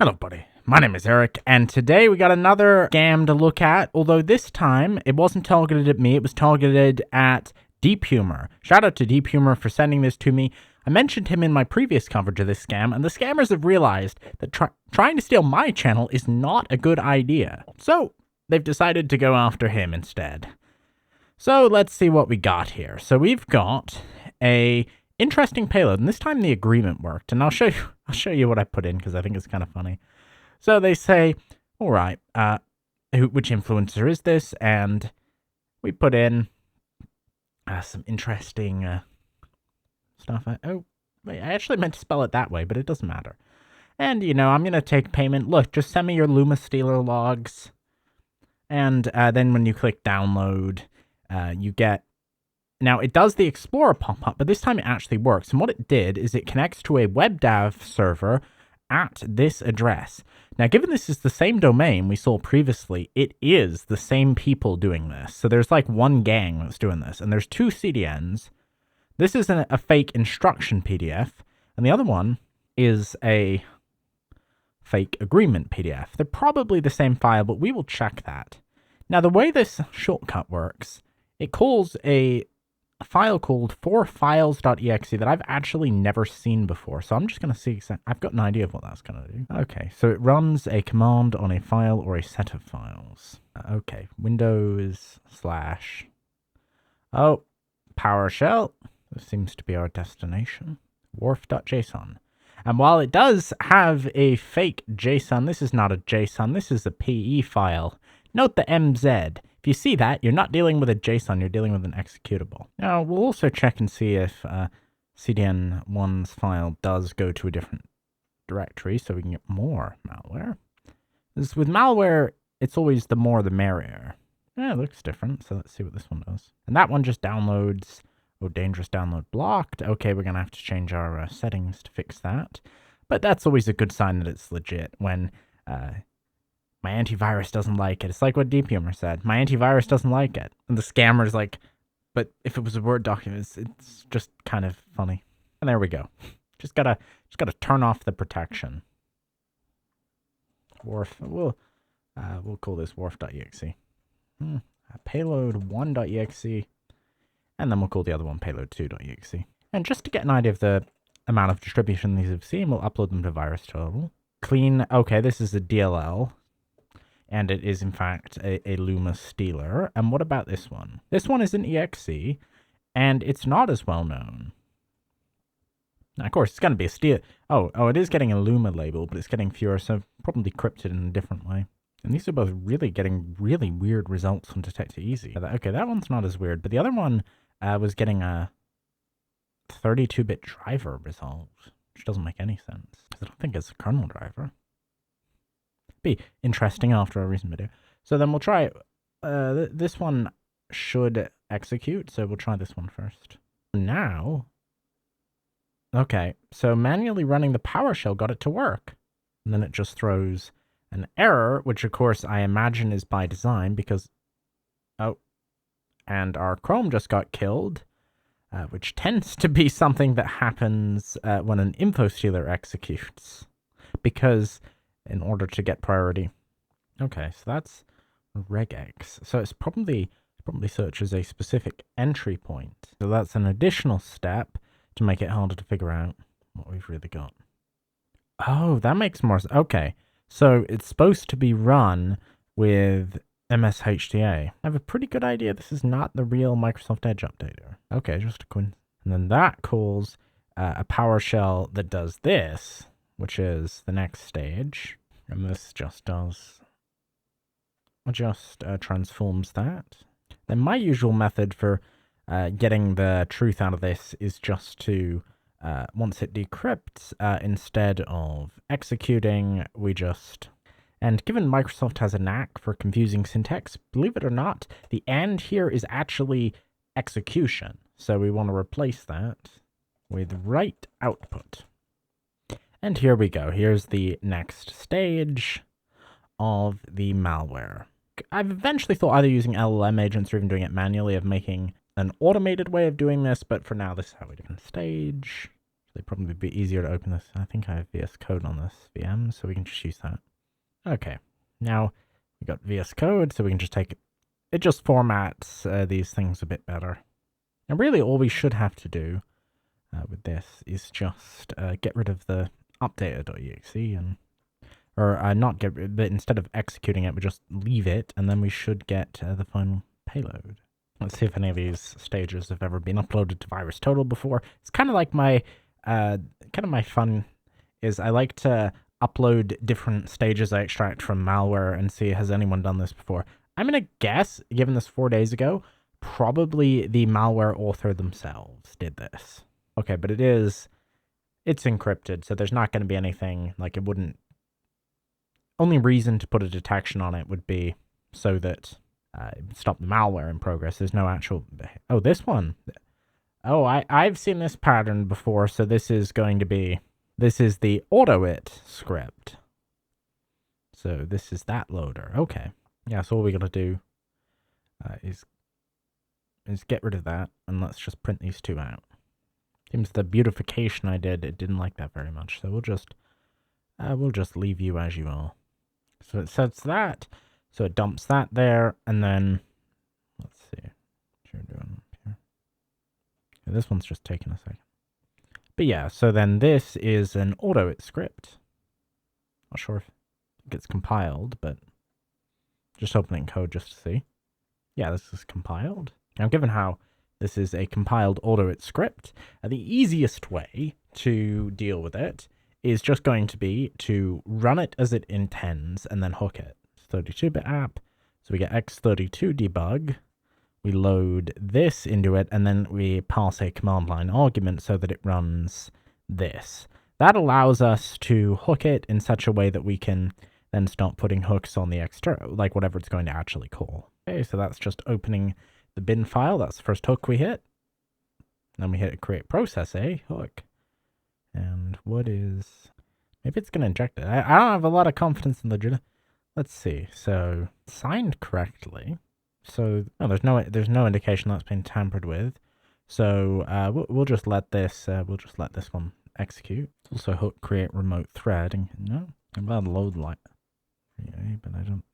Hello, buddy. My name is Eric, and today we got another scam to look at, although this time it wasn't targeted at me, it was targeted at Deephumor. Shout out to Deephumor for sending this to me. I mentioned him in my previous coverage of this scam, and the scammers have realized that trying to steal my channel is not a good idea. So, they've decided to go after him instead. So, let's see what we got here. So, we've got a interesting payload, and this time the agreement worked, and I'll show you what I put in because I think it's kind of funny. So they say, all right, which influencer is this? And we put in some interesting stuff. I actually meant to spell it that way, but it doesn't matter. And, you know, I'm going to take payment. Look, just send me your Luma Stealer logs. And then when you click download, you get... Now, it does the Explorer pop-up, but this time it actually works. And what it did is it connects to a WebDAV server at this address. Now, given this is the same domain we saw previously, it is the same people doing this. So there's like one gang that's doing this, and there's two CDNs. This is a fake instruction PDF, and the other one is a fake agreement PDF. They're probably the same file, but we will check that. Now, the way this shortcut works, it calls a file called forfiles.exe that I've actually never seen before. So I'm just going to see, I've got an idea of what that's going to do. Okay, so it runs a command on a file or a set of files. Okay, Windows / oh, PowerShell. This seems to be our destination. Wharf.json. And while it does have a fake JSON, this is not a JSON, this is a PE file. Note the MZ. If you see that, you're not dealing with a JSON, you're dealing with an executable. Now, we'll also check and see if CDN1's file does go to a different directory so we can get more malware. Because with malware, it's always the more the merrier. Yeah, it looks different, so let's see what this one does. And that one just downloads, oh, dangerous download blocked. Okay, we're going to have to change our settings to fix that. But that's always a good sign that it's legit when... my antivirus doesn't like it. It's like what Deephumor said. My antivirus doesn't like it. And the scammer's like, but if it was a Word document, it's just kind of funny. And there we go. Just gotta turn off the protection. Wharf. We'll call this wharf.exe. Payload1.exe. And then we'll call the other one payload2.exe. And just to get an idea of the amount of distribution these have seen, we'll upload them to VirusTotal. Clean. Okay, this is a DLL. And it is, in fact, a Luma Stealer. And what about this one? This one is an EXE, and it's not as well known. Now, of course, it's going to be a steal. Oh, it is getting a Luma label, but it's getting fewer, so probably crypted in a different way. And these are both really getting really weird results on Detect It Easy. Okay, that one's not as weird, but the other one was getting a 32-bit driver result, which doesn't make any sense, because I don't think it's a kernel driver. Be interesting after a recent video. So then we'll try this one should execute, so we'll try this one first. Now, okay, so manually running the PowerShell got it to work. And then it just throws an error, which of course I imagine is by design because, oh, and our Chrome just got killed, which tends to be something that happens when an info stealer executes, because in order to get priority. Okay, so that's regex. So it's probably searches a specific entry point. So that's an additional step to make it harder to figure out what we've really got. Oh, that makes more sense. Okay, so it's supposed to be run with MSHDA. I have a pretty good idea this is not the real Microsoft Edge updater. Okay, just a coin. And then that calls a PowerShell that does this, which is the next stage, and this just transforms that. Then my usual method for getting the truth out of this is just to, once it decrypts, instead of executing, we just... And given Microsoft has a knack for confusing syntax, believe it or not, the and here is actually execution. So we want to replace that with write output. And here we go. Here's the next stage of the malware. I've eventually thought either using LLM agents or even doing it manually of making an automated way of doing this, but for now this is how we do it. Stage. It'd probably be easier to open this. I think I have VS Code on this VM, so we can just use that. Okay, now we got VS Code, so we can just take it. It just formats these things a bit better. And really all we should have to do with this is just get rid of the updater.exe and not get rid, but instead of executing it, we just leave it, and then we should get the final payload. Let's see if any of these stages have ever been uploaded to VirusTotal before. It's kind of like my fun is I like to upload different stages I extract from malware and see has anyone done this before. I'm gonna guess, given this 4 days ago, probably the malware author themselves did this. Okay, but it's encrypted, so there's not going to be anything, like it wouldn't, only reason to put a detection on it would be so that it would stop the malware in progress. There's no actual, oh, this one. Oh, I've seen this pattern before, so this is going to be, this is the auto-it script. So this is that loader, okay. Yeah, so all we got to do is get rid of that, and let's just print these two out. Seems the beautification I did, it didn't like that very much, so we'll just leave you as you are. So it sets that, so it dumps that there, and then let's see what you're doing here. Yeah, this one's just taking a second. But yeah, so then this is an auto-it script. Not sure if it gets compiled, but just opening code just to see. Yeah, this is compiled. Now, given how this is a compiled auto-it script, the easiest way to deal with it is just going to be to run it as it intends and then hook it. It's 32-bit app, so we get x32 debug, we load this into it, and then we pass a command line argument so that it runs this. That allows us to hook it in such a way that we can then start putting hooks on the external, like whatever it's going to actually call. Okay, so that's just opening the bin file. That's the first hook we hit. Then we hit create process A hook. And what is, maybe it's going to inject it. I don't have a lot of confidence in the, let's see. So signed correctly. So no, there's no indication that's been tampered with. So we'll just let this one execute. It's also hook create remote thread. And no, I'm about to load like, yeah, but I don't.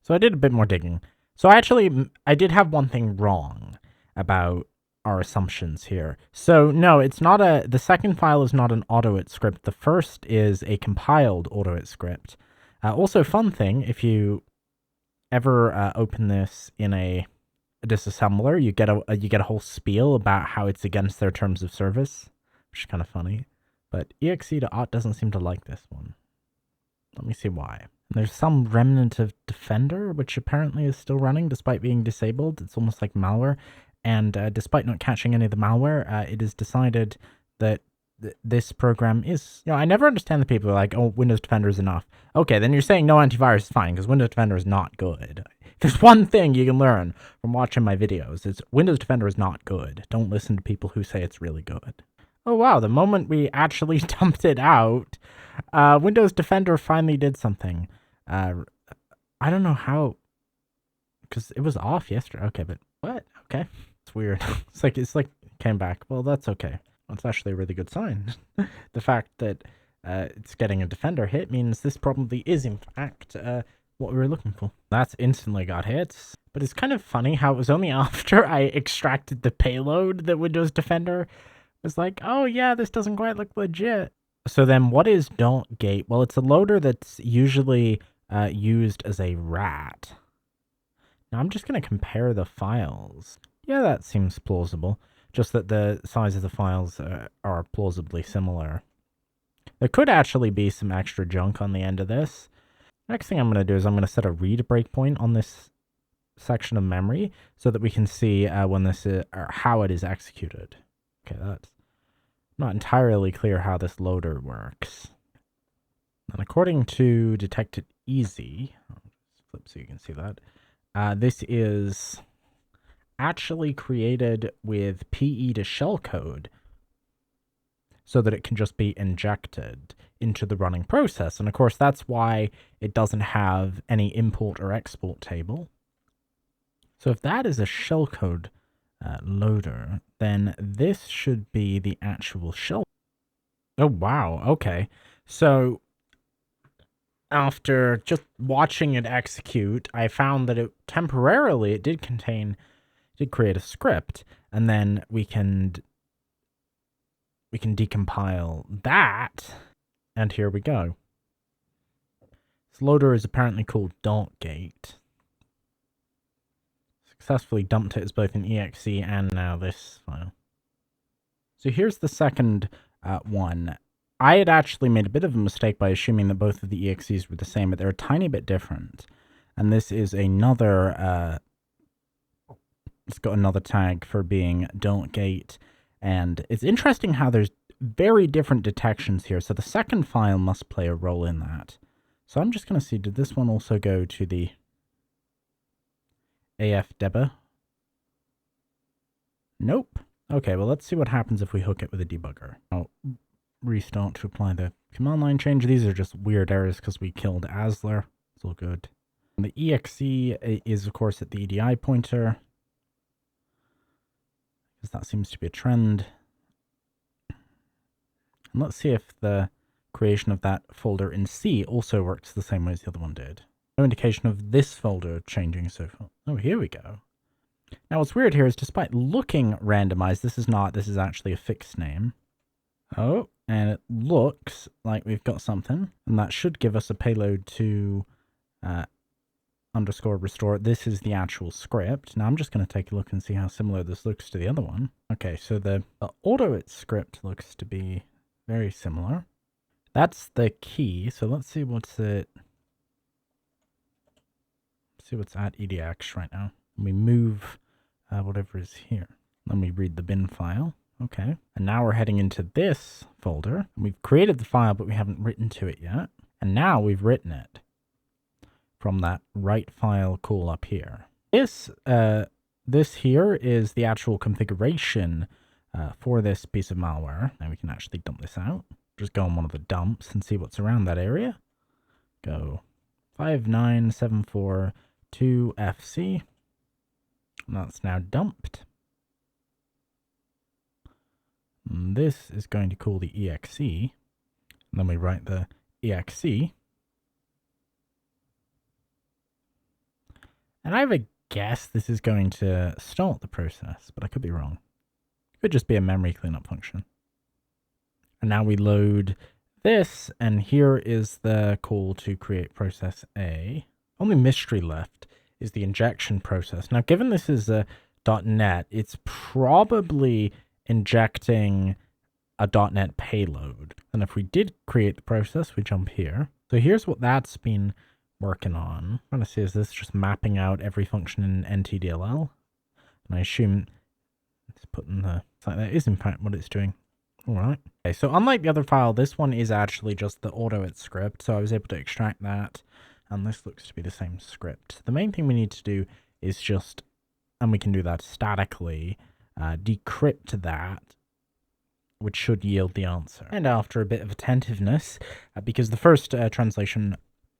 So I did a bit more digging. So I did have one thing wrong about our assumptions here. So no, it's not the second file is not an auto-it script. The first is a compiled auto-it script. Also, fun thing, if you ever open this in a disassembler, you get a whole spiel about how it's against their terms of service, which is kind of funny. But exe.auth doesn't seem to like this one. Let me see why. There's some remnant of Defender, which apparently is still running despite being disabled. It's almost like malware. And despite not catching any of the malware, it is decided that this program is... I never understand the people who are like, oh, Windows Defender is enough. Okay, then you're saying no antivirus is fine, because Windows Defender is not good. If there's one thing you can learn from watching my videos, it's Windows Defender is not good. Don't listen to people who say it's really good. Oh, wow, the moment we actually dumped it out, Windows Defender finally did something. I don't know how, because it was off yesterday. Okay, but what? Okay, it's weird. it's like it came back. Well, that's okay. That's actually a really good sign. The fact that it's getting a Defender hit means this probably is in fact what we were looking for. That's instantly got hits. But it's kind of funny how it was only after I extracted the payload that Windows Defender was like, oh yeah, this doesn't quite look legit. So then what is DarkGate? Well, it's a loader that's usually used as a rat. Now I'm just going to compare the files. Yeah, that seems plausible. Just that the size of the files are plausibly similar. There could actually be some extra junk on the end of this. Next thing I'm going to do is I'm going to set a read breakpoint on this section of memory so that we can see when this is, or how it is executed. Okay, that's not entirely clear how this loader works. And according to Detected Easy, I'll just flip so you can see that, this is actually created with PE to shellcode so that it can just be injected into the running process. And of course, that's why it doesn't have any import or export table. So if that is a shellcode loader, then this should be the actual shell. Oh, wow. Okay. So after just watching it execute, I found that it temporarily it did create a script, and then we can decompile that, and here we go. This loader is apparently called DarkGate. Successfully dumped it as both an exe and now this file. So here's the second one. I had actually made a bit of a mistake by assuming that both of the exes were the same, but they're a tiny bit different. And this is another, it's got another tag for being DarkGate. And it's interesting how there's very different detections here. So the second file must play a role in that. So I'm just going to see, did this one also go to the AF debug? Nope. Okay, well, let's see what happens if we hook it with a debugger. I'll restart to apply the command line change. These are just weird errors because we killed Asler. It's all good. And the exe is, of course, at the EDI pointer, because that seems to be a trend. And let's see if the creation of that folder in C also works the same way as the other one did. No indication of this folder changing so far. Oh, here we go. Now what's weird here is despite looking randomized, this is actually a fixed name. Oh, and it looks like we've got something, and that should give us a payload to underscore restore. This is the actual script. Now I'm just going to take a look and see how similar this looks to the other one. Okay, so the auto-it script looks to be very similar. That's the key. So let's see what's at EDX right now. We move whatever is here. Let me read the bin file. Okay. And now we're heading into this folder. We've created the file, but we haven't written to it yet. And now we've written it from that write file call up here. This here is the actual configuration for this piece of malware. Now we can actually dump this out. Just go on one of the dumps and see what's around that area. Go 59742FC. That's now dumped. And this is going to call the exe. And then we write the exe. And I have a guess this is going to start the process, but I could be wrong. It could just be a memory cleanup function. And now we load this, and here is the call to create process A. Only mystery left is the injection process. Now, given this is a .NET, it's probably injecting a .NET payload. And if we did create the process, we jump here. So here's what that's been working on. I'm trying to see, is this just mapping out every function in NTDLL? And I assume it's putting the... that is in fact what it's doing. All right. Okay, so unlike the other file, this one is actually just the auto-it script. So I was able to extract that, and this looks to be the same script. The main thing we need to do is just, and we can do that statically, decrypt that, which should yield the answer. And after a bit of attentiveness, because the first translation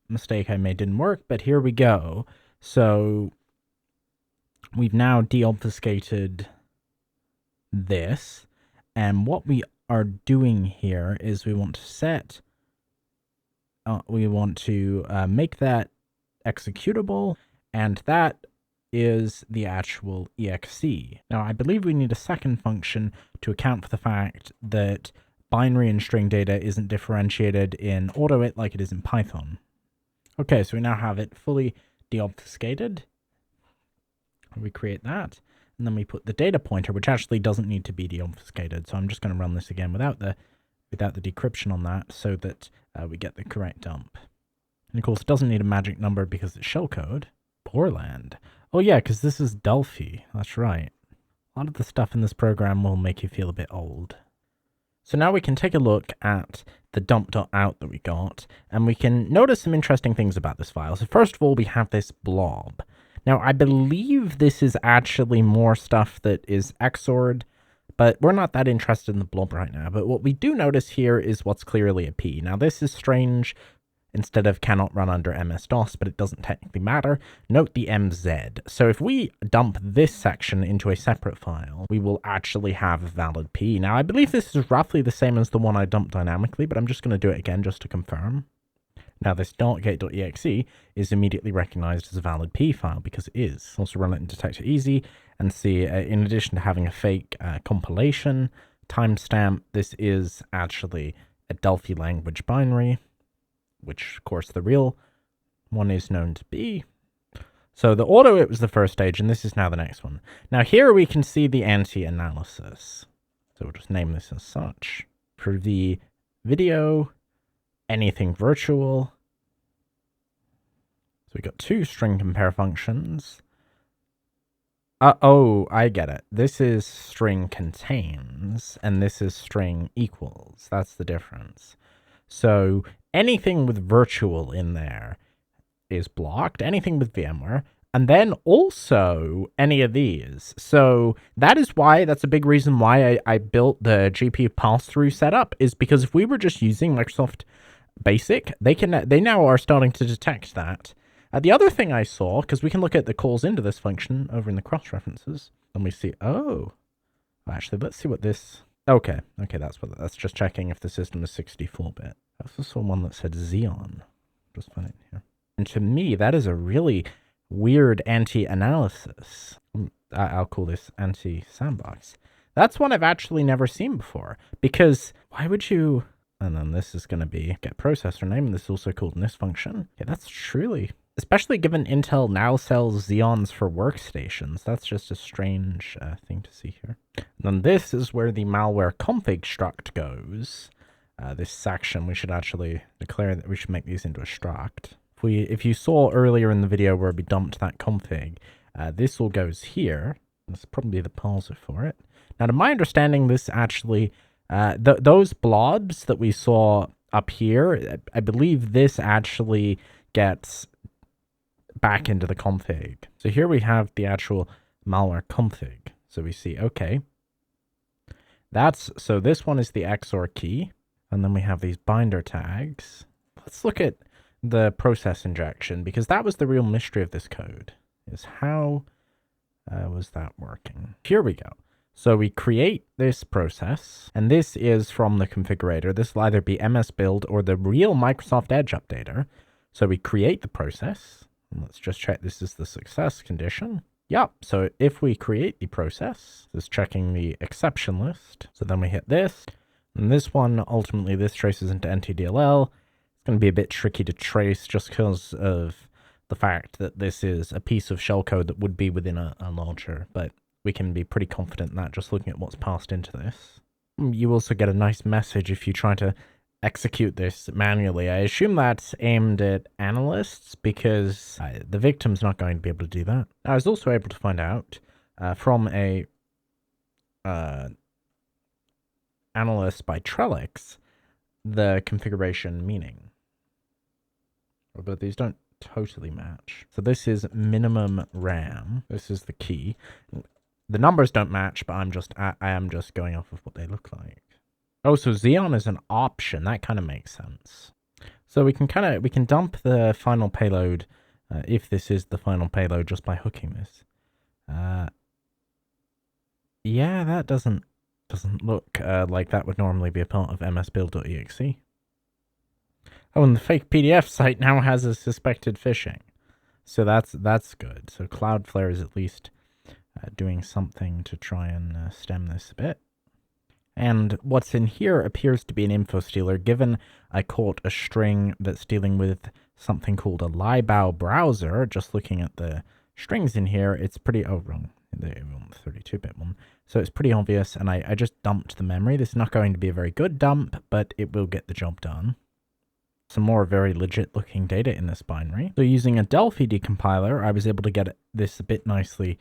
mistake I made didn't work, but here we go. So we've now deobfuscated this. And what we are doing here is we want to set, make that executable, and that is the actual exe. Now, I believe we need a second function to account for the fact that binary and string data isn't differentiated in auto-it like it is in Python. Okay, so we now have it fully deobfuscated. We create that. And then we put the data pointer, which actually doesn't need to be deobfuscated. So I'm just going to run this again without the decryption on that, so that we get the correct dump. And of course, it doesn't need a magic number because it's shellcode. Poorland. Oh yeah, because this is Delphi. That's right. A lot of the stuff in this program will make you feel a bit old. So now we can take a look at the dump.out that we got, and we can notice some interesting things about this file. So first of all, we have this blob. Now, I believe this is actually more stuff that is XORed, but we're not that interested in the blob right now. But what we do notice here is what's clearly a P. Now, this is strange. instead of cannot run under MS-DOS, but it doesn't technically matter. Note the MZ. So if we dump this section into a separate file, we will actually have a valid P. Now, I believe this is roughly the same as the one I dumped dynamically, but I'm just going to do it again just to confirm. Now, this DarkGate.exe is immediately recognized as a valid P file because it is. Also run it in Detector Easy and see, in addition to having a fake compilation timestamp, this is actually a Delphi language binary, which, of course, the real one is known to be. So the auto, it was the first stage, and this is now the next one. Now here we can see the anti-analysis. So we'll just name this as such. For the video, anything virtual. So we got two string compare functions. Oh, I get it. This is string contains, and this is string equals. That's the difference. So anything with virtual in there is blocked, anything with VMware, and then also any of these. So that is why, that's a big reason why I built the GPU pass-through setup, is because if we were just using Microsoft Basic, they now are starting to detect that. The other thing I saw, because we can look at the calls into this function over in the cross-references, and we see, oh, actually, let's see what this, okay, that's just checking if the system is 64-bit. I also saw one that said Xeon. Just find it here. And to me, that is a really weird anti-analysis. I'll call this anti-sandbox. That's one I've actually never seen before, because why would you, and then this is going to be get processor name, and this is also called in this function. Yeah, that's truly, especially given Intel now sells Xeons for workstations. That's just a strange thing to see here. And then this is where the malware config struct goes. This section, we should actually declare that we should make these into a struct. If you saw earlier in the video where we dumped that config, this all goes here. This is probably the parser for it. Now, to my understanding, this actually, those blobs that we saw up here, I believe this actually gets back into the config. So here we have the actual malware config. So we see, okay, so this one is the XOR key. And then we have these binder tags. Let's look at the process injection, because that was the real mystery of this code, is how was that working? Here we go. So we create this process, and this is from the configurator. This will either be MS Build or the real Microsoft Edge updater. So we create the process, and let's just check this is the success condition. Yep, so if we create the process, this is checking the exception list. So then we hit this. And this one, ultimately, this traces into NTDLL. It's going to be a bit tricky to trace just because of the fact that this is a piece of shellcode that would be within a launcher, but we can be pretty confident in that just looking at what's passed into this. You also get a nice message if you try to execute this manually. I assume that's aimed at analysts because the victim's not going to be able to do that. I was also able to find out from a analyst by Trellix the configuration meaning, but these don't totally match. So this is minimum RAM. This is the key. The numbers don't match, but I am just going off of what they look like. Oh, so Xeon is an option. That kind of makes sense. So we can dump the final payload if this is the final payload just by hooking this. Yeah, that doesn't look like that would normally be a part of msbuild.exe. Oh, and the fake PDF site now has a suspected phishing. So that's good. So Cloudflare is at least doing something to try and stem this a bit. And what's in here appears to be an info stealer, given I caught a string that's dealing with something called a Libao browser. Just looking at the strings in here, it's pretty, oh, wrong. The 32-bit one. So it's pretty obvious, and I just dumped the memory. This is not going to be a very good dump, but it will get the job done. Some more very legit looking data in this binary. So using a Delphi decompiler, I was able to get this a bit nicely,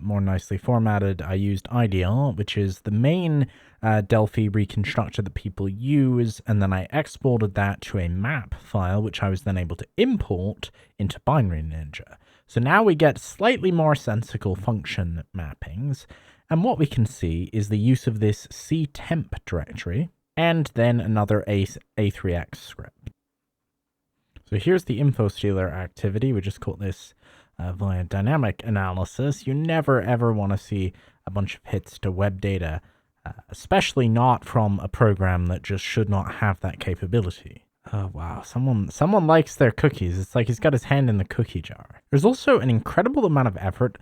more nicely formatted. I used IDL, which is the main Delphi reconstructor that people use, and then I exported that to a map file, which I was then able to import into Binary Ninja. So now we get slightly more sensical function mappings, and what we can see is the use of this ctemp directory, and then another A3X script. So here's the info stealer activity. We just call this via dynamic analysis. You never ever want to see a bunch of hits to web data, especially not from a program that just should not have that capability. Oh wow, someone likes their cookies. It's like he's got his hand in the cookie jar. There's also an incredible amount of effort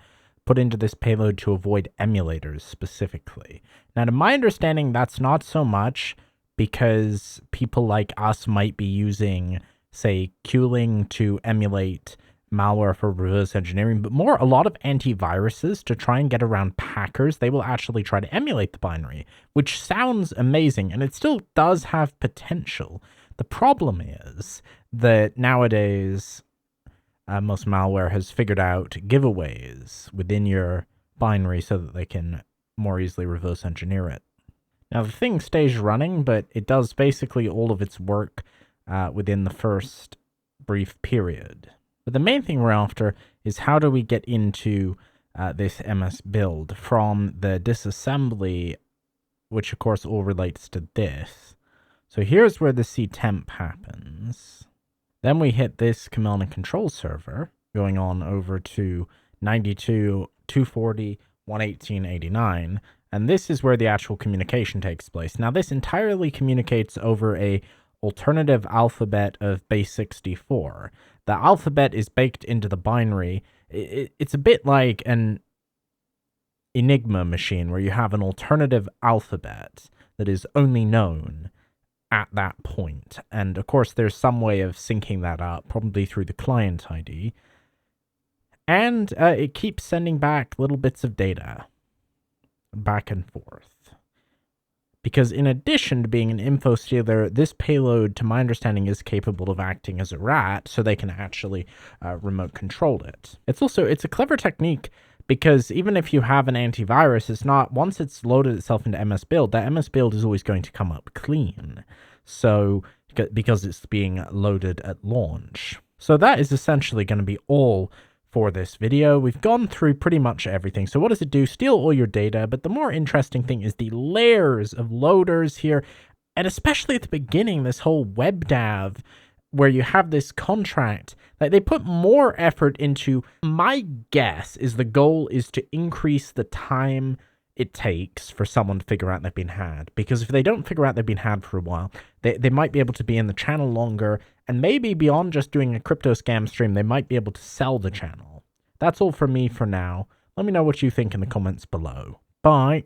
put into this payload to avoid emulators specifically. Now, to my understanding, that's not so much because people like us might be using, say, queuing to emulate malware for reverse engineering, but more a lot of antiviruses to try and get around packers. They will actually try to emulate the binary, which sounds amazing, and it still does have potential. The problem is that nowadays, most malware has figured out giveaways within your binary so that they can more easily reverse engineer it. Now, the thing stays running, but it does basically all of its work within the first brief period. But the main thing we're after is how do we get into this MS build from the disassembly, which of course all relates to this. So here's where the ctemp happens. Then we hit this command and control server, going on over to 92.240.118.89, and this is where the actual communication takes place. Now, this entirely communicates over a alternative alphabet of base 64. The alphabet is baked into the binary. It's a bit like an Enigma machine where you have an alternative alphabet that is only known at that point. And of course, there's some way of syncing that up, probably through the client ID. And it keeps sending back little bits of data back and forth. Because in addition to being an info stealer, this payload, to my understanding, is capable of acting as a rat, so they can actually remote control it. It's a clever technique, because even if you have an antivirus, it's not, once it's loaded itself into MS Build, that MS Build is always going to come up clean. So, because it's being loaded at launch. So that is essentially going to be all for this video. We've gone through pretty much everything. So what does it do? Steal all your data, but the more interesting thing is the layers of loaders here, and especially at the beginning, this whole WebDAV, where you have this contract, like they put more effort into. My guess is the goal is to increase the time it takes for someone to figure out they've been had, because if they don't figure out they've been had for a while, they might be able to be in the channel longer, and maybe beyond just doing a crypto scam stream, they might be able to sell the channel. That's all from me for now. Let me know what you think in the comments below. Bye.